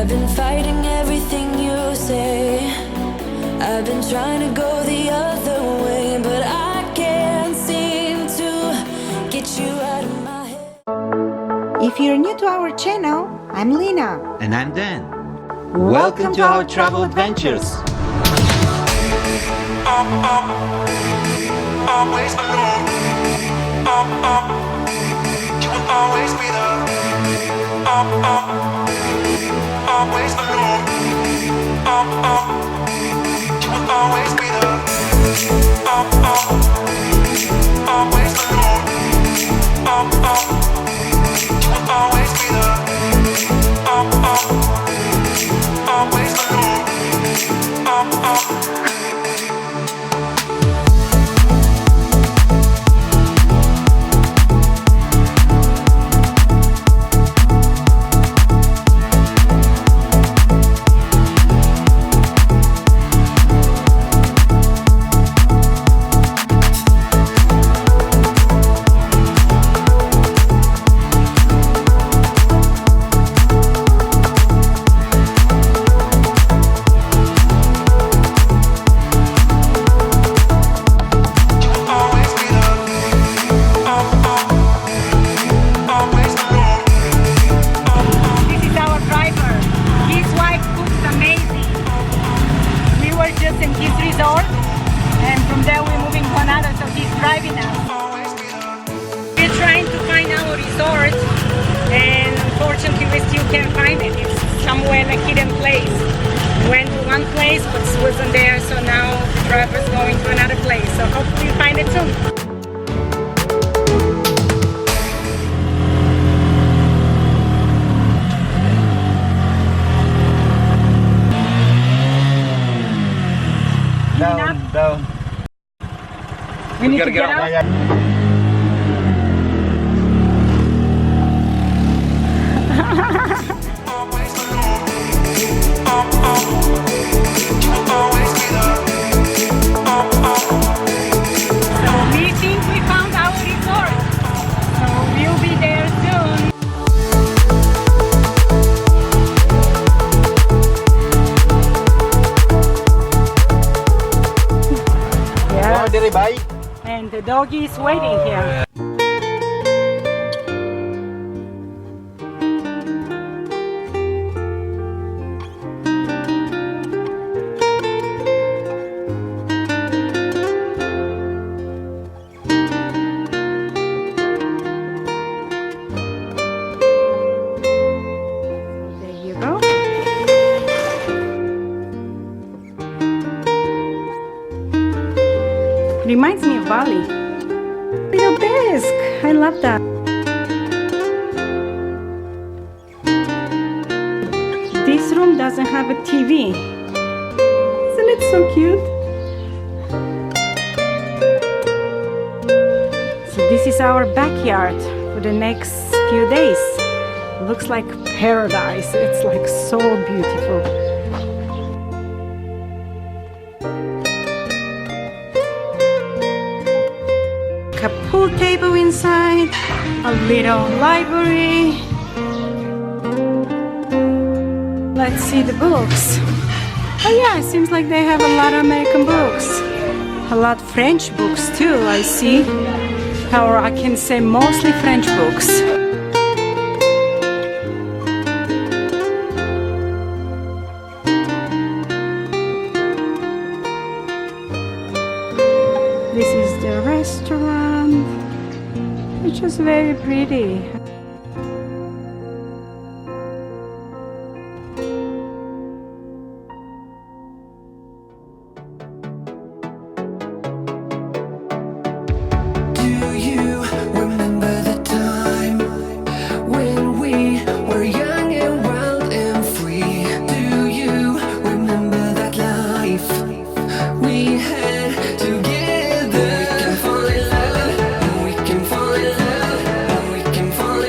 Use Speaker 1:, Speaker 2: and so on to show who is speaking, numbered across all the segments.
Speaker 1: I've been fighting everything you say. I've been trying to go the other way, but I can't seem to get you out of my head.
Speaker 2: If you're new to our channel, I'm Lina.
Speaker 3: And I'm Dan. Welcome to our travel adventures.
Speaker 4: Always alone. You will always be there. Always alone. You will always be there. Always alone. You will always be there. Always alone.
Speaker 5: Somewhere in a hidden place. We went to one place but wasn't there, so now the driver's going to another place. So hopefully we find it soon.
Speaker 3: Down.
Speaker 5: We need to get out. And the doggy is waiting here. There you go. Reminds me of Bali. Little desk. I love that. This room doesn't have a TV. Isn't it so cute? So this is our backyard for the next few days. Looks like paradise. It's like so beautiful. A pool table inside, a little library. Let's see the books. Oh yeah, it seems like they have a lot of American books. A lot French books too, I see. Or I can say mostly French books. This is the restaurant, which is very pretty.
Speaker 4: Do you remember the time when we were young and wild and free? Do you remember that life we had together? We can fall in love, we can fall in love, we can fall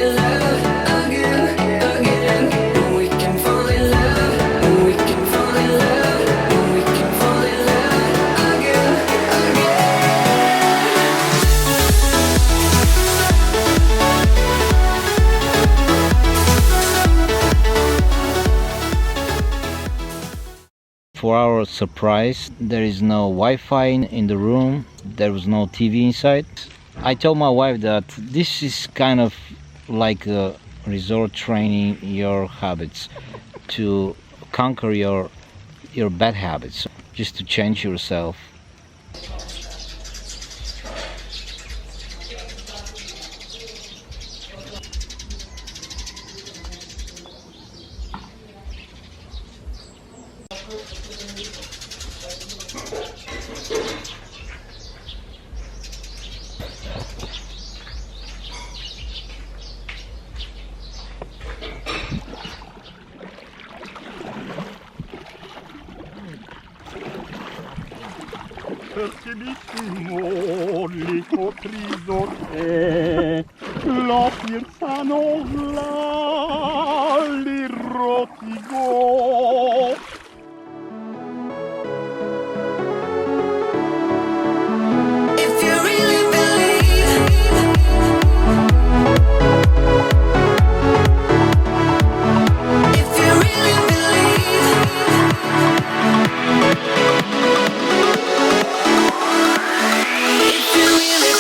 Speaker 3: For our surprise, there is no Wi-Fi in the room. There was no TV inside. I told my wife that this is kind of like a resort training your habits to conquer your bad habits, just to change yourself.
Speaker 6: Perché l'icotriso è la pirsanola l'irrotigo.
Speaker 4: If you really believe, if you really believe, if you really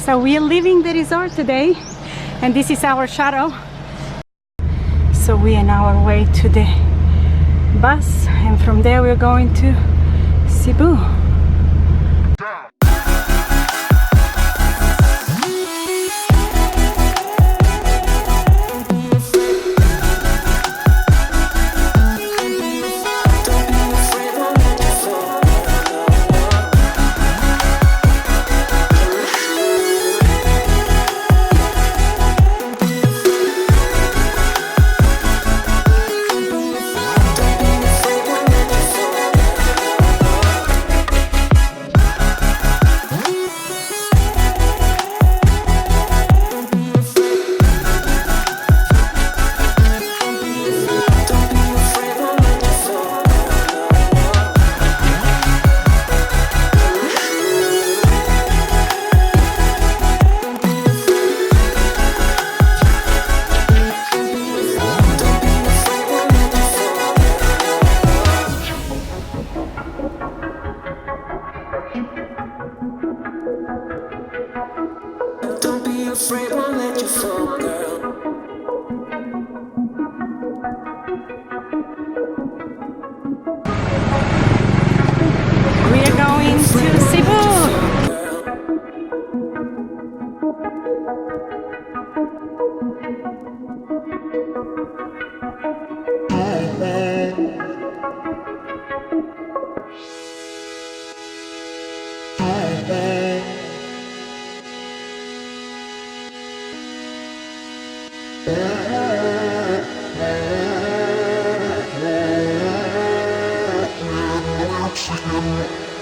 Speaker 5: So we are leaving the resort today, and this is our shuttle. So we are on our way to the bus, and from there we're going to Cebu.
Speaker 4: don't be afraid, won't let you fall, girl.
Speaker 5: We are going to Cebu.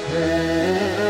Speaker 4: Yeah.